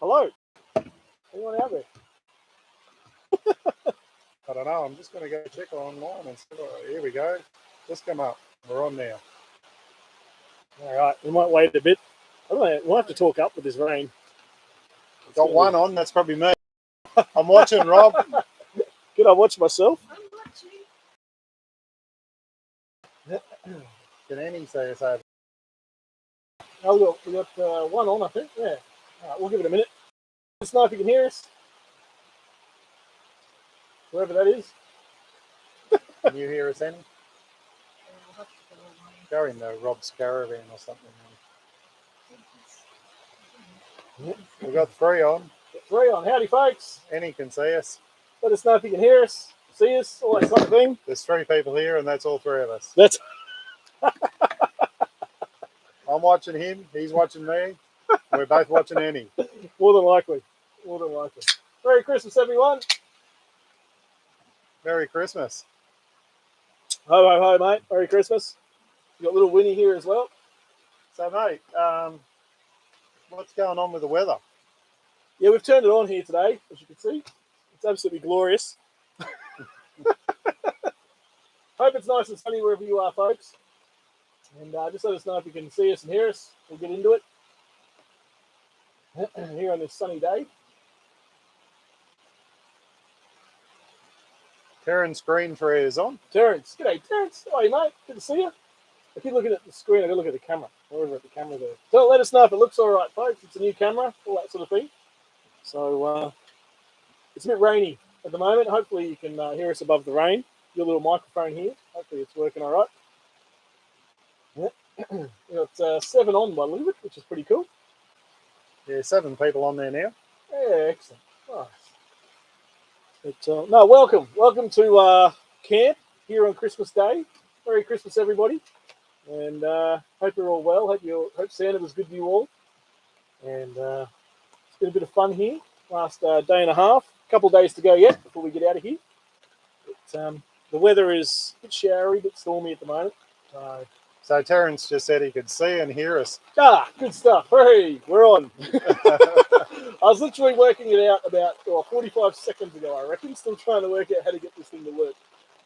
Hello. Anyone out there? I don't know. I'm just going to go check online and see. Here we go. Just come up. We're on now. All right. We might wait a bit. I don't know. We'll have to talk up with this rain. Got one on. That's probably me. I'm watching, Rob. Good. I watch myself. I'm watching. Can Annie say us over? Oh, we got one on, I think. Yeah. All right, we'll give it a minute. Let us know if you can hear us. Whoever that is. Can you hear us, Annie? Go in the Rob's Caravan or something. We've got three on. Three on. Howdy, folks. Annie can see us. Let us know if you can hear us, see us, all that sort of thing. There's three people here, and that's all three of us. That's. I'm watching him. He's watching me. We're both watching Annie. More than likely. More than likely. Merry Christmas, everyone. Merry Christmas. Ho, ho, ho, mate. Merry Christmas. You got little Winnie here as well. So, mate, what's going on with the weather? Yeah, we've turned it on here today, as you can see. It's absolutely glorious. Hope it's nice and sunny wherever you are, folks. And just let us know if you can see us and hear us. We'll get into it here on this sunny day. Terran's screen tray is on. Terrence. G'day, Terrence. How are you, mate? Good to see you. I keep looking at the screen. I've got to look at the camera. Over at the camera there. So let us know if it looks all right, folks. It's a new camera, all that sort of thing. So it's a bit rainy at the moment. Hopefully you can hear us above the rain. Your little microphone here. Hopefully it's working all right. We've got 7 on by the look of it, which is pretty cool. Yeah, 7 people on there now. Yeah, excellent. Nice. But, no, welcome to camp here on Christmas Day. Merry Christmas, everybody, and hope you're all well. Hope Santa was good to you all, and it's been a bit of fun here. Last day and a half, a couple of days to go yet before we get out of here. But, the weather is a bit showery, a bit stormy at the moment. So Terrence just said he could see and hear us. Ah, good stuff. Hey, we're on. I was literally working it out about 45 seconds ago, I reckon. Still trying to work out how to get this thing to work.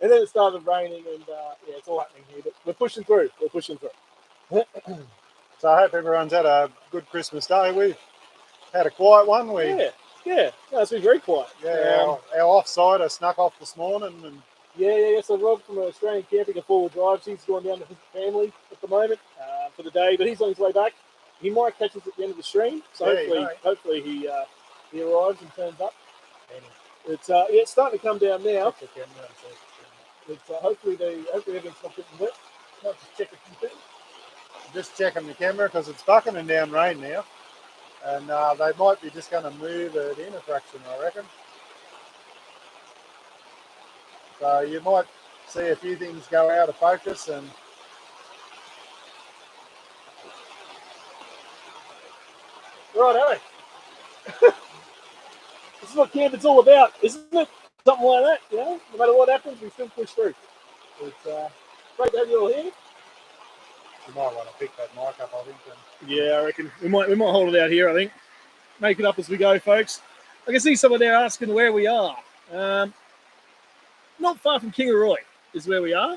And then it started raining, and yeah, it's all happening here. But we're pushing through. We're pushing through. So I hope everyone's had a good Christmas day. We've had a quiet one. Yeah. No, it's been very quiet. Yeah, our offside, I snuck off this morning. And Yeah. So Rob from Australian Camping and Forward Drives, he's gone down to visit family at the moment for the day, but he's on his way back. He might catch us at the end of the stream, so hopefully he arrives and turns up. It's starting to come down now. But hopefully everything's not getting wet. Might just check a few things. just checking the camera because it's bucketing down rain now. And they might be just going to move it in a fraction, I reckon. So you might see a few things go out of focus and Right, Alex. This is what camping's all about, isn't it? Something like that, you know? No matter what happens, we still push through. It's great to have you all here. you might want to pick that mic up, I think. Yeah, I reckon we might hold it out here, I think. Make it up as we go, folks. I can see someone there asking where we are. Not far from Kingaroy is where we are.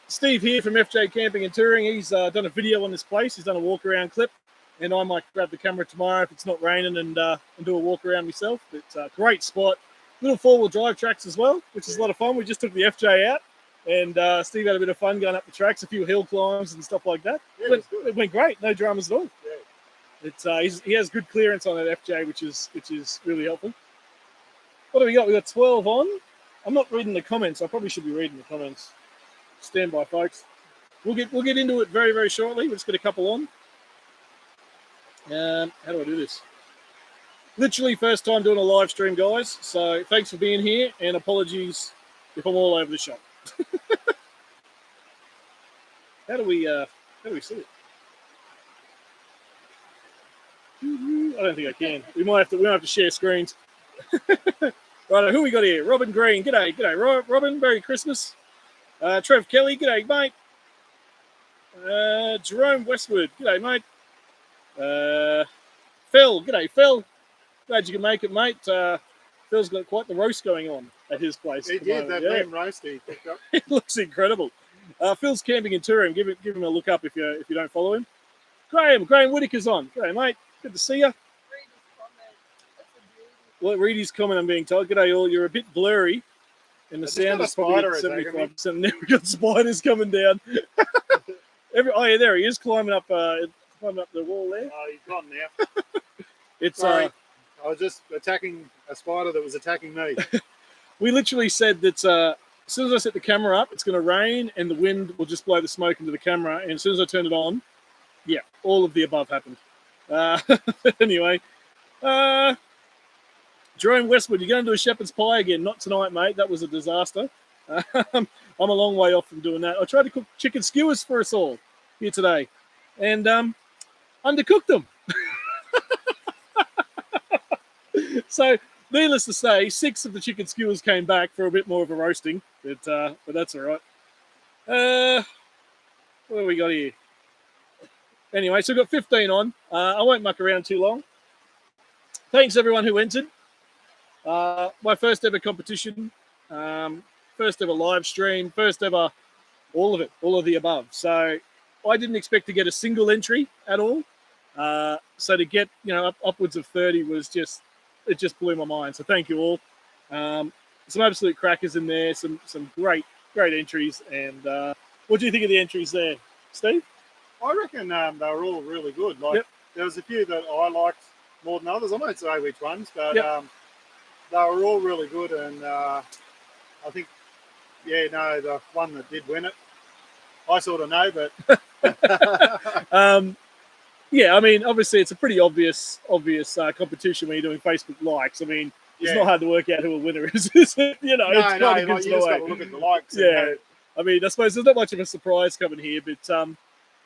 Steve here from FJ Camping and Touring, he's done a video on this place. He's done a walk around clip, and I might grab the camera tomorrow if it's not raining and do a walk around myself. It's a great spot. Little four-wheel drive tracks as well, which is a lot of fun. We just took the FJ out, and Steve had a bit of fun going up the tracks, a few hill climbs and stuff like that. Yeah, it went great, no dramas at all. Yeah. He has good clearance on that FJ, which is really helpful. What do we got? We got 12 on. I'm not reading the comments. I probably should be reading the comments. Stand by, folks. We'll get into it very, very shortly. We'll just get a couple on. How do I do this? Literally first time doing a live stream, guys. So thanks for being here, and apologies if I'm all over the shop. How do we see it? I don't think I can. We might have to share screens. Right, who we got here? Robin Green. G'day, Robin. Merry Christmas. Trev Kelly. G'day, mate. Jerome Westwood. G'day, mate. Phil, g'day, Phil. Glad you can make it, mate. Phil's got quite the roast going on at his place. He did, that lamb roast he picked up. It looks incredible. Phil's camping in Turin. Give him a look up if you don't follow him. Graham Whitaker's on. G'day, mate. Good to see you. Well, read his comment, I'm being told. G'day all. You're a bit blurry. And the sound is probably at 75%. Now we've got spiders coming down. Yeah, there he is, climbing up the wall there. Oh, he's gone now. It's Sorry, I was just attacking a spider that was attacking me. We literally said that as soon as I set the camera up, it's going to rain and the wind will just blow the smoke into the camera. And as soon as I turn it on, yeah, all of the above happened. Anyway, Jerome Westwood, you're going to do a shepherd's pie again? Not tonight, mate. That was a disaster. I'm a long way off from doing that. I tried to cook chicken skewers for us all here today, and undercooked them. So, needless to say, 6 of the chicken skewers came back for a bit more of a roasting, but that's all right. What have we got here? Anyway, so we've got 15 on. I won't muck around too long. Thanks, everyone who entered. My first ever competition, first ever live stream, first ever all of it, all of the above. So I didn't expect to get a single entry at all. So to get, upwards of 30 was it just blew my mind. So thank you all. Some absolute crackers in there, some great entries. And what do you think of the entries there, Steve? I reckon they were all really good. There was a few that I liked more than others. I won't say which ones, but they were all really good. And I think, the one that did win it, I sort of know, but yeah, I mean, obviously it's a pretty obvious competition when you're doing Facebook likes. I mean, it's not hard to work out who a winner is. It's kind of you just got to look at the likes. Yeah, I mean, I suppose there's not much of a surprise coming here, but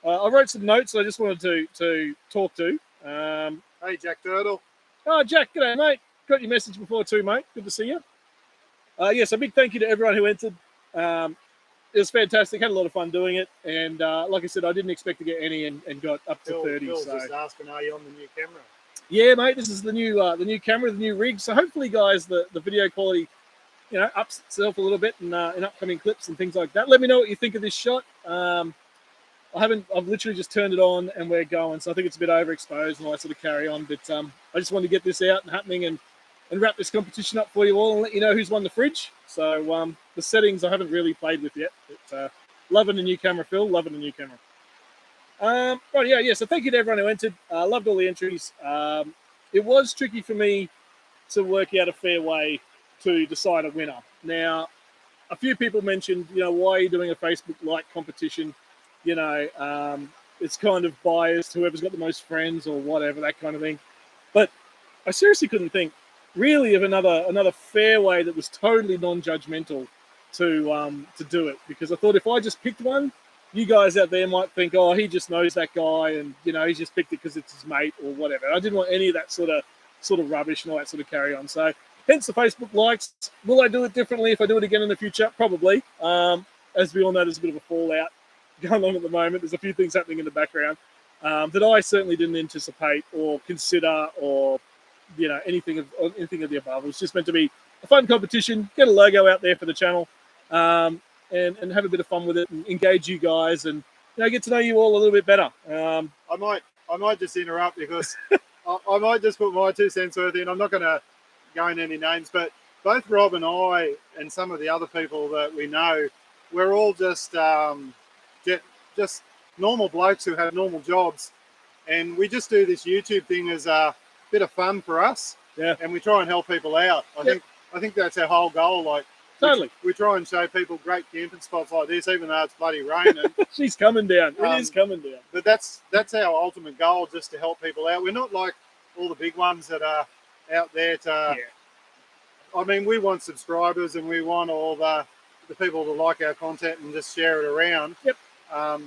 I wrote some notes I just wanted to talk to. Hey, Jack Turtle. Oh, Jack, g'day, mate. Got your message before too, mate. Good to see you. Yes, a big thank you to everyone who entered. It was fantastic. Had a lot of fun doing it, and like I said, I didn't expect to get any, and got up to 30. Phil's just asking, are you on the new camera? Yeah, mate. This is the new camera, the new rig. So hopefully, guys, the video quality, ups itself a little bit in upcoming clips and things like that. Let me know what you think of this shot. I've literally just turned it on and we're going. So I think it's a bit overexposed and I sort of carry on. But I just wanted to get this out and happening and wrap this competition up for you all and let you know who's won the fridge. So the settings I haven't really played with yet. But loving the new camera, Phil. Loving the new camera. Right, yeah. So thank you to everyone who entered. Loved all the entries. It was tricky for me to work out a fair way to decide a winner. Now, a few people mentioned, why are you doing a Facebook like competition? It's kind of biased, whoever's got the most friends or whatever, that kind of thing. But I seriously couldn't think really of another fair way that was totally non-judgmental to do it, because I thought if I just picked one, you guys out there might think, oh, he just knows that guy and he's just picked it because it's his mate or whatever. I didn't want any of that sort of rubbish and all that sort of carry on. So hence the Facebook likes. Will I do it differently if I do it again in the future? Probably. As we all know, there's a bit of a fallout going on at the moment. There's a few things happening in the background that I certainly didn't anticipate or consider or anything of the above. It was just meant to be a fun competition, get a logo out there for the channel, and have a bit of fun with it and engage you guys and get to know you all a little bit better. I might just interrupt because I might just put my 2 cents worth in. I'm not going to go into any names, but both Rob and I and some of the other people that we know, we're all just normal blokes who have normal jobs, and we just do this YouTube thing as a bit of fun for us. Yeah. And we try and help people out. I think that's our whole goal. Like, totally. We try and show people great camping spots like this, even though it's bloody raining. She's coming down. It is coming down. But that's our ultimate goal, just to help people out. We're not like all the big ones that are out there to. Yeah. I mean, we want subscribers and we want all the people to like our content and just share it around. Yep.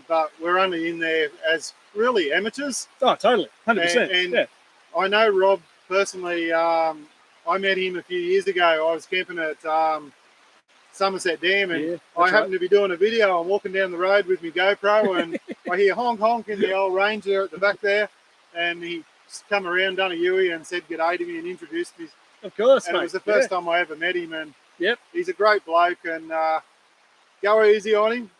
But we're only in there as really amateurs. Oh, totally. 100%. And yeah. I know Rob personally. I met him a few years ago. I was camping at Somerset Dam, and I happened to be doing a video. I'm walking down the road with my GoPro, and I hear honk honk in the old Ranger at the back there, and he come around, done a Yui, and said g'day to me and introduced me. Of course, and mate. It was the first time I ever met him, and yep, he's a great bloke, and go easy on him.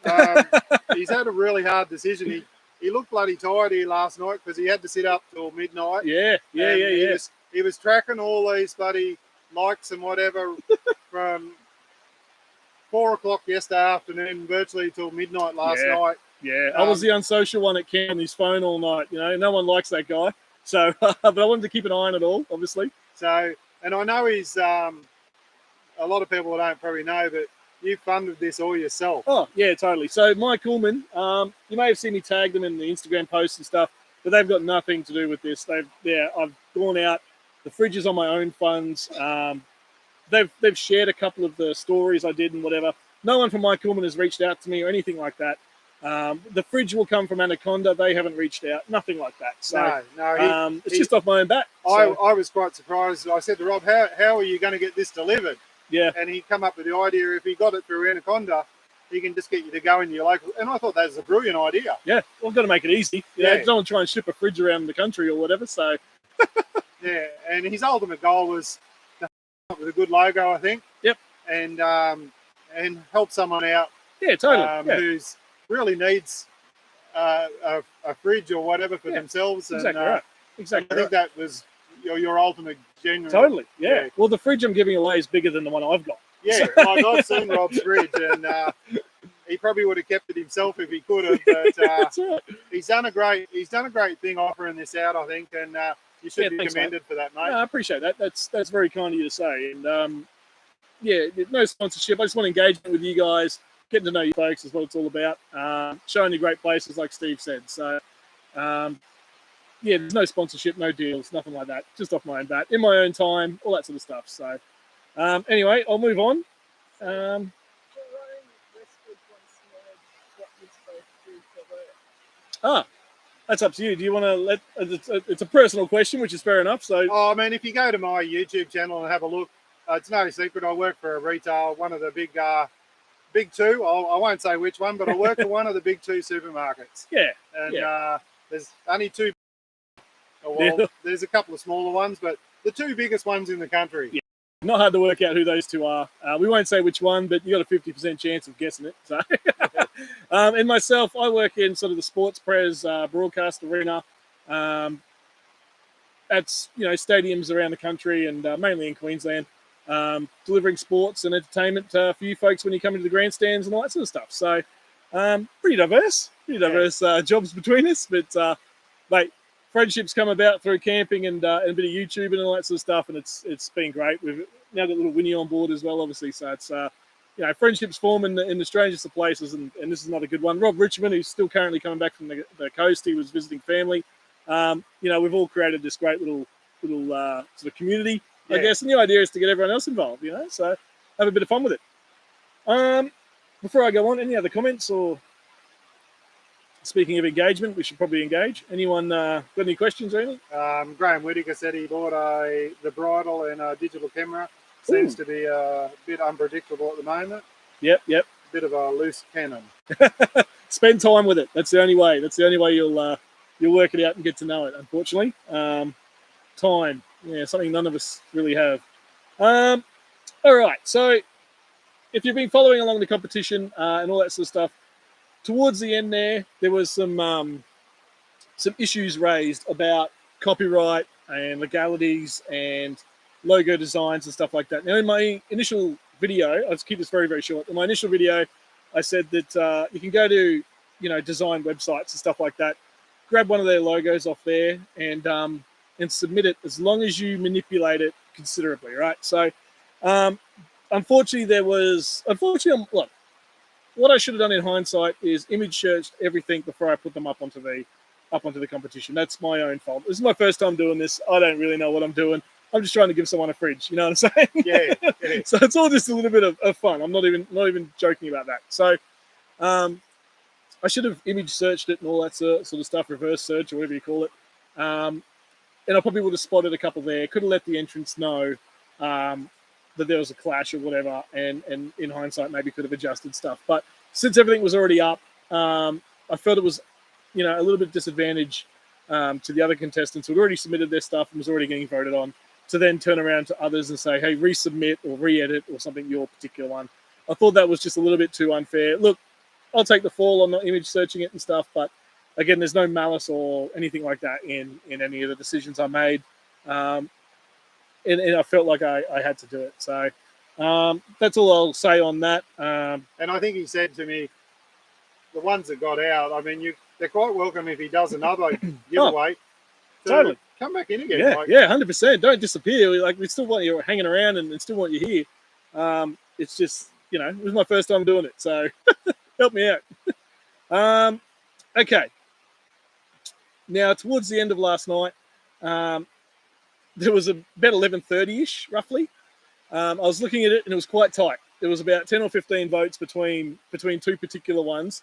He's had a really hard decision. He looked bloody tired here last night because he had to sit up till midnight. Yeah. He was tracking all these bloody likes and whatever from 4 o'clock yesterday afternoon, virtually till midnight last night. Yeah, I was the unsocial one at camp on his phone all night. You know, no one likes that guy. So, but I wanted to keep an eye on it all, obviously. So, and I know he's a lot of people don't probably know, but you funded this all yourself. Oh, yeah, totally. So Mike Ullman, you may have seen me tag them in the Instagram posts and stuff, but they've got nothing to do with this. I've gone out. The fridge is on my own funds. They've shared a couple of the stories I did and whatever. No one from Mike Ullman has reached out to me or anything like that. The fridge will come from Anaconda. They haven't reached out. Nothing like that. So it's just off my own bat. So. I was quite surprised. I said to Rob, how are you going to get this delivered? Yeah. And he come up with the idea, if he got it through Anaconda, he can just get you to go in your local. And I thought that was a brilliant idea. Yeah. Well, I've got to make it easy. Don't try and ship a fridge around the country or whatever. So. Yeah. And his ultimate goal was to come up with a good logo, I think. Yep. And help someone out. Yeah, totally. Who's really needs a fridge or whatever for themselves. Exactly and, right. Exactly. I think that was your ultimate genuine. Totally. Yeah. Well, the fridge I'm giving away is bigger than the one I've got. Yeah. So. Like I've seen Rob's fridge, and he probably would have kept it himself if he could have. But That's right. He's done a great thing offering this out, I think, and you should be commended for that, mate. No, I appreciate that. That's very kind of you to say. And no sponsorship. I just want engagement with you guys. Getting to know you folks is what it's all about. Showing you great places, like Steve said. So, there's no sponsorship, no deals, nothing like that. Just off my own bat, in my own time, all that sort of stuff. So, anyway, I'll move on. That's up to you. Do you want to let? It's a personal question, which is fair enough. So, I mean, if you go to my YouTube channel and have a look, it's no secret I work for a retail, one of the big two. I won't say which one, but I work for one of the big two supermarkets. Yeah. And there's only two. Well, there's a couple of smaller ones, but the two biggest ones in the country. Yeah. Not hard to work out who those two are. We won't say which one, but you got a 50% chance of guessing it. So, and myself, I work in sort of the sports pres broadcast arena. At stadiums around the country and mainly in Queensland. Delivering sports and entertainment for you folks when you come into the grandstands and all that sort of stuff. So, pretty diverse jobs between us. But, mate, friendships come about through camping and a bit of YouTube and all that sort of stuff, and it's been great. We've now got little Winnie on board as well, obviously. So it's friendships form in the strangest of places, and this is another good one. Rob Richmond, who's still currently coming back from the coast, he was visiting family. We've all created this great little sort of community. I guess, and the idea is to get everyone else involved, so have a bit of fun with it. Before I go on, any other comments or speaking of engagement, we should probably engage. Anyone got any questions or anything? Graham Whittaker said he bought the bridle and a digital camera. Seems to be a bit unpredictable at the moment. Yep. Bit of a loose cannon. Spend time with it. That's the only way. You'll work it out and get to know it, unfortunately. Time. Yeah, something none of us really have. All right. So if you've been following along the competition and all that sort of stuff, towards the end there was some issues raised about copyright and legalities and logo designs and stuff like that. Now, in my initial video, I'll just keep this very, very short. In my initial video, I said that you can go to, design websites and stuff like that, grab one of their logos off there and submit it as long as you manipulate it considerably, right? So, unfortunately, look, what I should have done in hindsight is image searched everything before I put them up onto the competition. That's my own fault. This is my first time doing this. I don't really know what I'm doing. I'm just trying to give someone a fridge. You know what I'm saying? Yeah. So it's all just a little bit of fun. I'm not even joking about that. So, I should have image searched it and all that sort of stuff, reverse search or whatever you call it. And I probably would have spotted a couple there. Could have let the entrance know that there was a clash or whatever, and in hindsight maybe could have adjusted stuff. But since everything was already up, I felt it was, a little bit disadvantage to the other contestants who had already submitted their stuff and was already getting voted on, to then turn around to others and say, hey, resubmit or re-edit or something, your particular one. I thought that was just a little bit too unfair. Look, I'll take the fall on not image searching it and stuff, but again, there's no malice or anything like that in any of the decisions I made. And I felt like I had to do it. So that's all I'll say on that. And I think he said to me, the ones that got out, I mean, they're quite welcome if he does another giveaway. Totally. Come back in again. Yeah, yeah, 100%. Don't disappear. Like, we still want you hanging around and still want you here. It's just, it was my first time doing it. So help me out. Okay. Now, towards the end of last night, there was about 11:30-ish, roughly. I was looking at it, and it was quite tight. There was about 10 or 15 votes between two particular ones.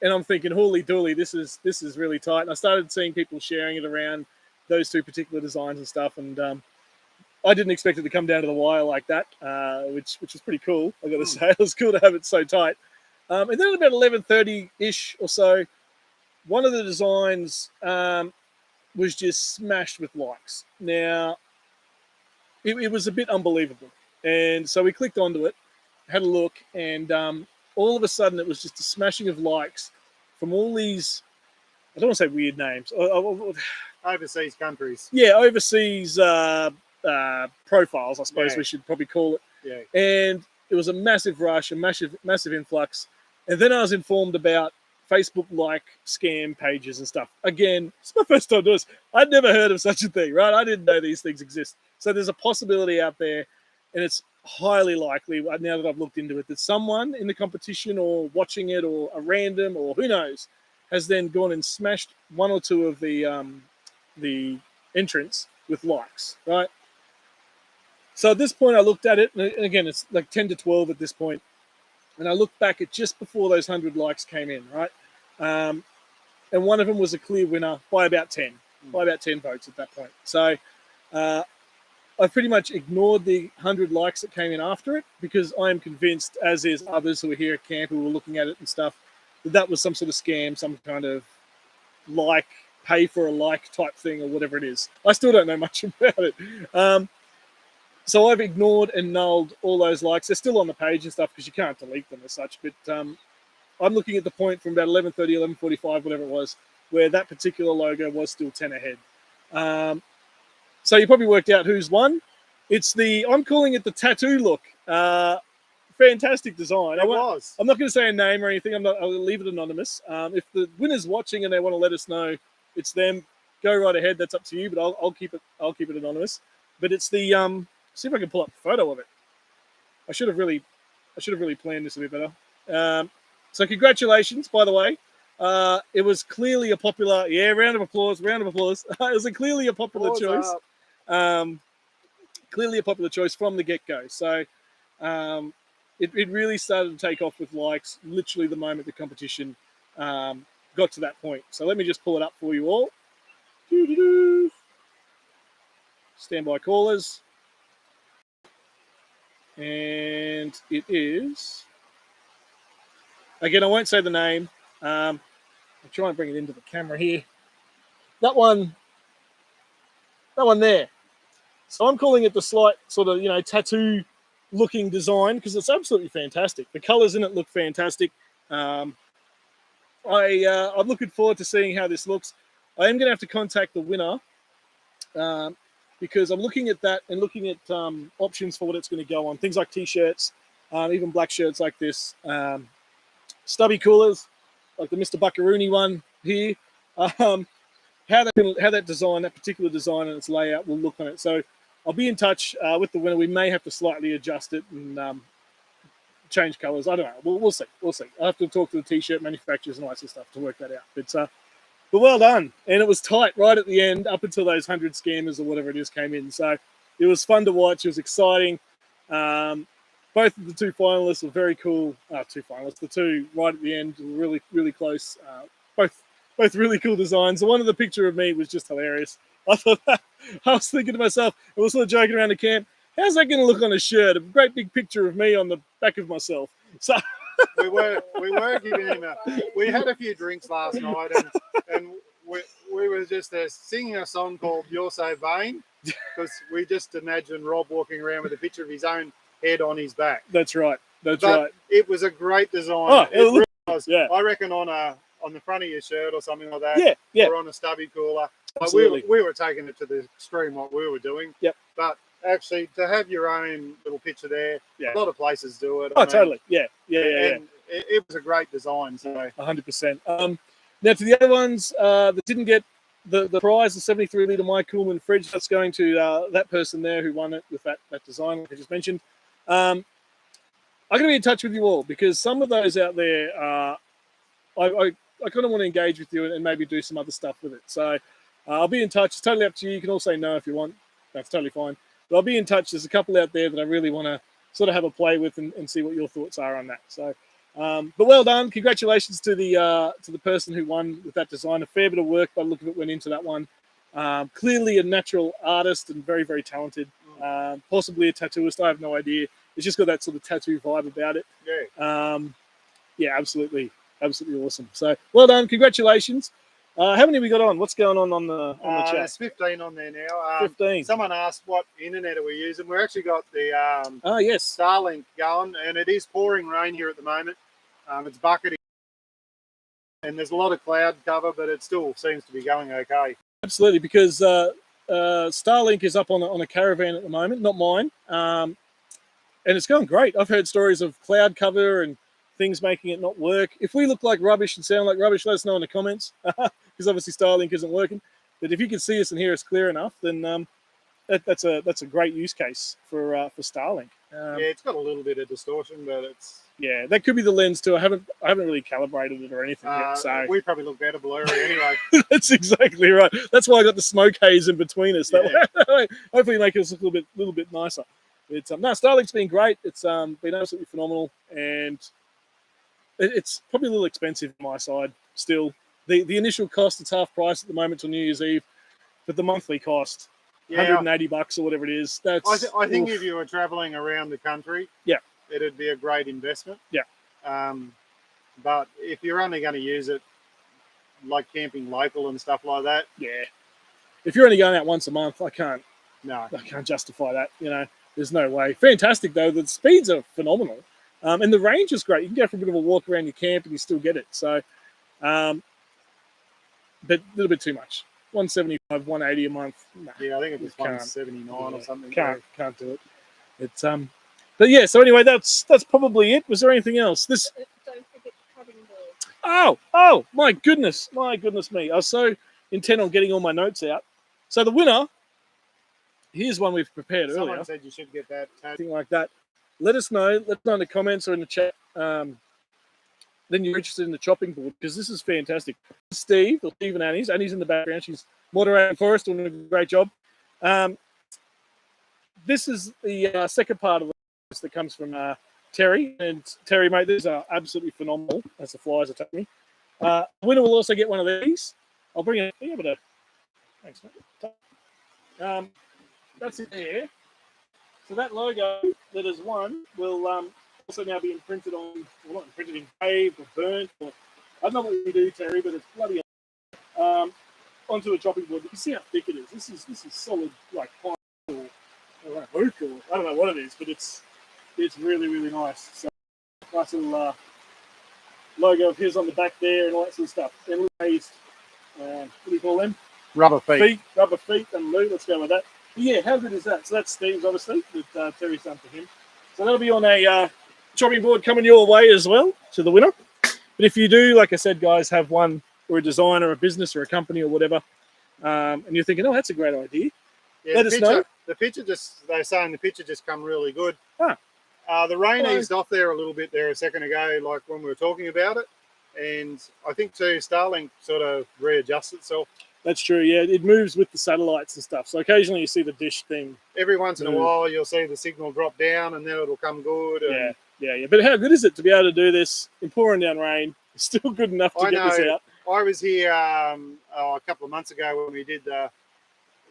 And I'm thinking, holy dooly, this is really tight. And I started seeing people sharing it around those two particular designs and stuff. And I didn't expect it to come down to the wire like that, which was pretty cool, I've got to say. It was cool to have it so tight. And then at about 11:30-ish or so, one of the designs was just smashed with likes. Now, it was a bit unbelievable. And so we clicked onto it, had a look, and all of a sudden it was just a smashing of likes from all these, I don't want to say weird names. Overseas countries. Yeah, overseas profiles, I suppose we should probably call it. Yeah. And it was a massive rush, a massive influx. And then I was informed about Facebook-like scam pages and stuff. Again, it's my first time doing this. I'd never heard of such a thing, right? I didn't know these things exist. So there's a possibility out there, and it's highly likely, now that I've looked into it, that someone in the competition or watching it or a random or who knows has then gone and smashed one or two of the entrants with likes, right? So at this point, I looked at it, and again, it's like 10 to 12 at this point. And I looked back at just before those 100 likes came in, right? And one of them was a clear winner by about 10 votes at that point. So I pretty much ignored the 100 likes that came in after it, because I am convinced, as is others who were here at camp who were looking at it and stuff, that was some sort of scam, some kind of pay for a like type thing or whatever it is. I still don't know much about it. So I've ignored and nulled all those likes. They're still on the page and stuff because you can't delete them as such. But I'm looking at the point from about 11:30, 11:45, whatever it was, where that particular logo was still 10 ahead. So you probably worked out who's won. It's I'm calling it the tattoo look. Fantastic design. It was. I'm not going to say a name or anything. I'll leave it anonymous. If the winner's watching and they want to let us know it's them, go right ahead. That's up to you. But I'll keep it anonymous. But it's the see if I can pull up a photo of it. I should have really planned this a bit better. So congratulations, by the way. It was clearly a popular, round of applause. It was clearly a popular choice. Clearly a popular choice from the get-go. So it really started to take off with likes literally the moment the competition got to that point. So let me just pull it up for you all. Standby callers. And it is, again, I won't say the name. I'll try and bring it into the camera here. That one there. So I'm calling it the slight sort of, tattoo looking design, because it's absolutely fantastic. The colors in it look fantastic. I'm looking forward to seeing how this looks. I am going to have to contact the winner, because I'm looking at that and looking at options for what it's going to go on. Things like T-shirts, even black shirts like this, stubby coolers, like the Mr. Buckaroony one here. How that design, that particular design and its layout will look on it. So I'll be in touch with the winner. We may have to slightly adjust it and change colors. I don't know. We'll see. I'll have to talk to the T-shirt manufacturers and all that sort of stuff to work that out. But well done. And it was tight right at the end, up until those 100 scammers or whatever it is came in. So it was fun to watch. It was exciting. Both of the two finalists were very cool. The two right at the end were really, really close. Both really cool designs. The one of the picture of me was just hilarious. I was thinking to myself, I was sort of joking around the camp, how's that going to look on a shirt? A great big picture of me on the back of myself. So we were giving him we had a few drinks last night, and we were just singing a song called "You're So Vain," because we just imagined Rob walking around with a picture of his own head on his back. That's right. But right. It was a great design. Oh, it really was. Yeah. I reckon on the front of your shirt or something like that. Yeah. Or on a stubby cooler. Absolutely. We were taking it to the extreme what we were doing. Yep. But actually, to have your own little picture there, a lot of places do it. Oh, totally. Yeah. And it was a great design. So 100%. Now to the other ones that didn't get the prize, the 73-litre My Coolman fridge, that's going to that person there who won it with that design, like I just mentioned. I'm going to be in touch with you all because some of those out there, I kind of want to engage with you and maybe do some other stuff with it. So I'll be in touch. It's totally up to you. You can all say no if you want. That's totally fine. But I'll be in touch. There's a couple out there that I really want to sort of have a play with and see what your thoughts are on that. So, but well done. Congratulations to the person who won with that design. A fair bit of work by the look of it went into that one. Clearly a natural artist and very, very talented. Possibly a tattooist. I have no idea. It's just got that sort of tattoo vibe about it. Yeah, absolutely awesome. So well done. Congratulations. How many we got on? What's going on the chat? There's 15 on there now. 15. Someone asked what internet are we using. We've actually got the yes, Starlink going, and it is pouring rain here at the moment. It's bucketing, and there's a lot of cloud cover, but it still seems to be going okay. Absolutely, because Starlink is up on a caravan at the moment, not mine, and it's going great. I've heard stories of cloud cover and things making it not work. If we look like rubbish and sound like rubbish, let us know in the comments, because obviously Starlink isn't working. But if you can see us and hear us clear enough, then that's a great use case for Starlink. It's got a little bit of distortion, but it's that could be the lens too. I haven't really calibrated it or anything yet. So we probably look better blurry anyway. That's exactly right. That's why I got the smoke haze in between us. That way, hopefully make us look a little bit nicer. It's no, Starlink's been great. It's been absolutely phenomenal, and it's probably a little expensive on my side still. The initial cost, it's half price at the moment till New Year's Eve, but the monthly cost, $180 or whatever it is. That's I think if you were traveling around the country, it'd be a great investment. But if you're only going to use it like camping local and stuff like that, if you're only going out once a month, I can't justify that. There's no way. Fantastic though. The speeds are phenomenal. And the range is great. You can go for a bit of a walk around your camp and you still get it. So, but a little bit too much. 175, 180 a month. Nah, I think it was 179 or something. Can't do it. It's but yeah. So anyway, that's probably it. Was there anything else? Don't forget cutting board. Oh my goodness me! I was so intent on getting all my notes out. So the winner. Here's one we've prepared earlier. Someone said you should get that. Something like that. Let us know. Let us know in the comments or in the chat. Then you're interested in the chopping board because this is fantastic. Steve and Annie's in the background. She's moderating for us, doing a great job. This is the second part of this that comes from Terry. And Terry, mate, these are absolutely phenomenal. That's the flies attack me. Winner will also get one of these. I'll bring it. Thanks, mate. That's it there. So that logo that is won will also now be imprinted on, well, not imprinted, engraved or burnt, or I don't know what you do, Terry, but it's bloody onto a chopping board. You can see how thick it is. This is solid, like pine or oak, or I don't know what it is, but it's really, really nice. So nice little logo of his on the back there and all that sort of stuff. And raised, what do you call them? Rubber feet. Rubber feet and Lou. Let's go with that. Yeah, how good is that? So that's Steve's, obviously, that Terry's done for him. So that'll be on a chopping board coming your way as well to the winner. But if you do, like I said, guys, have one or a design or a business or a company or whatever, and you're thinking, oh, that's a great idea, let us know. They're saying the picture just come really good. The rain Hello. eased off there a little bit there a second ago, like when we were talking about it. And I think, too, Starlink sort of readjusts itself. That's true, yeah. It moves with the satellites and stuff. So occasionally you see the dish thing. Every once in a while you'll see the signal drop down and then it'll come good. And Yeah. But how good is it to be able to do this in pouring down rain? It's still good enough to get this out. I was here a couple of months ago when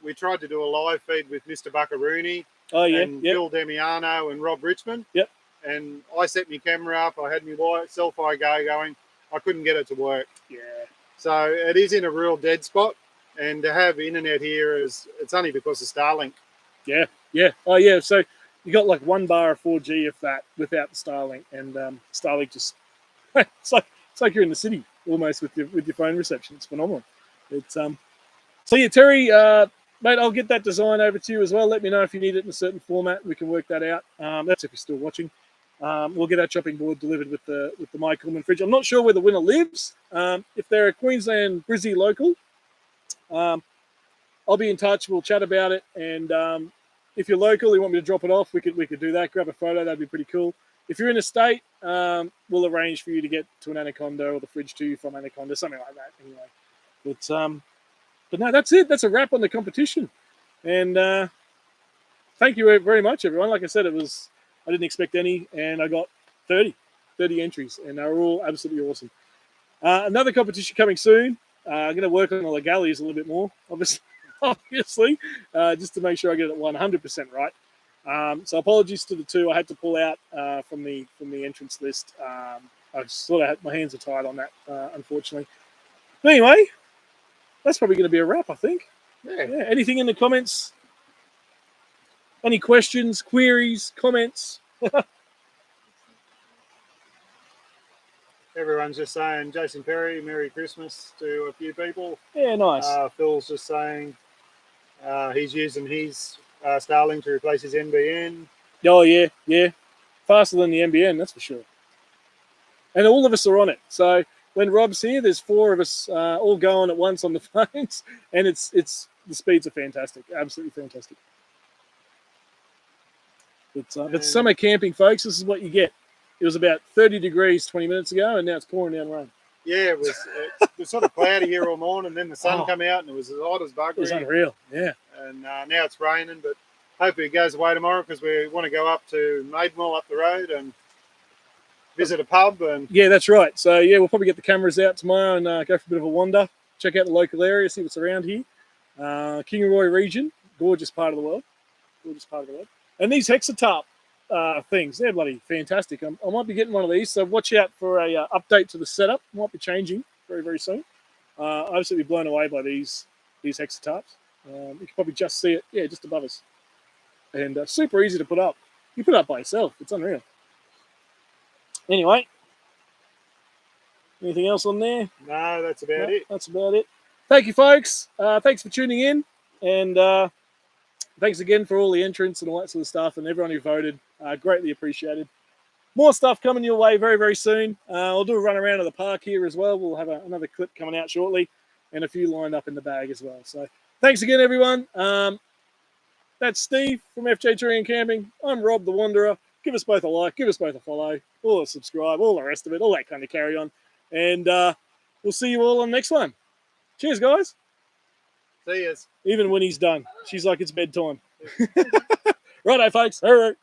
we tried to do a live feed with Mr. Buckaroony and Phil Demiano and Rob Richmond. Yep. and I set my camera up. I had my Selfie Go going. I couldn't get it to work. Yeah. So it is in a real dead spot, and to have internet here it's only because of Starlink. Yeah, yeah. Oh, yeah. So you got like 1 bar of 4G of that without the Starlink, and Starlink just it's like you're in the city almost with your phone reception. It's phenomenal. It's So yeah, Terry, mate, I'll get that design over to you as well. Let me know if you need it in a certain format. We can work that out. That's if you're still watching. We'll get our chopping board delivered with the My Coleman fridge. I'm not sure where the winner lives. If they're a Queensland Brizzy local, I'll be in touch. We'll chat about it, and if you're local, you want me to drop it off, we could do that. Grab a photo. That'd be pretty cool. If you're in a state, we'll arrange for you to get to an Anaconda or the fridge to you from Anaconda, something like that. Anyway, but no, that's it. That's a wrap on the competition, and thank you very much, everyone. Like I said, I didn't expect any, and I got 30 entries, and they were all absolutely awesome. Another competition coming soon. I'm going to work on the legalities a little bit more, obviously, just to make sure I get it 100% right. So apologies to the two I had to pull out from the entrance list. I sort of had my hands are tied on that, unfortunately. But anyway, that's probably going to be a wrap, I think. Yeah. Anything in the comments? Any questions, queries, comments? Everyone's just saying Jason Perry, Merry Christmas to a few people. Yeah, nice. Phil's just saying he's using his Starlink to replace his NBN. Oh, yeah. Faster than the NBN, that's for sure. And all of us are on it. So when Rob's here, there's 4 of us all going at once on the phones, and it's the speeds are fantastic, absolutely fantastic. But summer camping, folks, this is what you get. It was about 30 degrees 20 minutes ago, and now it's pouring down rain. Yeah, it was sort of cloudy here all morning, and then the sun came out, and it was as hot as buggery. It was unreal, yeah. And now it's raining, but hopefully it goes away tomorrow because we want to go up to Maidenwell up the road and visit a pub. And yeah, that's right. So, yeah, we'll probably get the cameras out tomorrow and go for a bit of a wander, check out the local area, see what's around here. Kingaroy region, gorgeous part of the world. And these Hexatarp things, they're bloody fantastic. I might be getting one of these, so watch out for a update to the setup. Might be changing very, very soon. I'm absolutely blown away by these Hexatarps. You can probably just see it, yeah, just above us. And super easy to put up. You put it up by yourself. It's unreal. Anyway, anything else on there? No, that's about it. That's about it. Thank you, folks. Thanks for tuning in. And thanks again for all the entrants and all that sort of stuff and everyone who voted. Greatly appreciated. More stuff coming your way very, very soon. I'll do a run around of the park here as well. We'll have another clip coming out shortly and a few lined up in the bag as well. So thanks again, everyone. That's Steve from FJ Touring and Camping. I'm Rob the Wanderer. Give us both a like, give us both a follow, or a subscribe, all the rest of it, all that kind of carry on. And we'll see you all on the next one. Cheers, guys. See yous. Even when he's done. She's like, it's bedtime. Righto, folks. All right.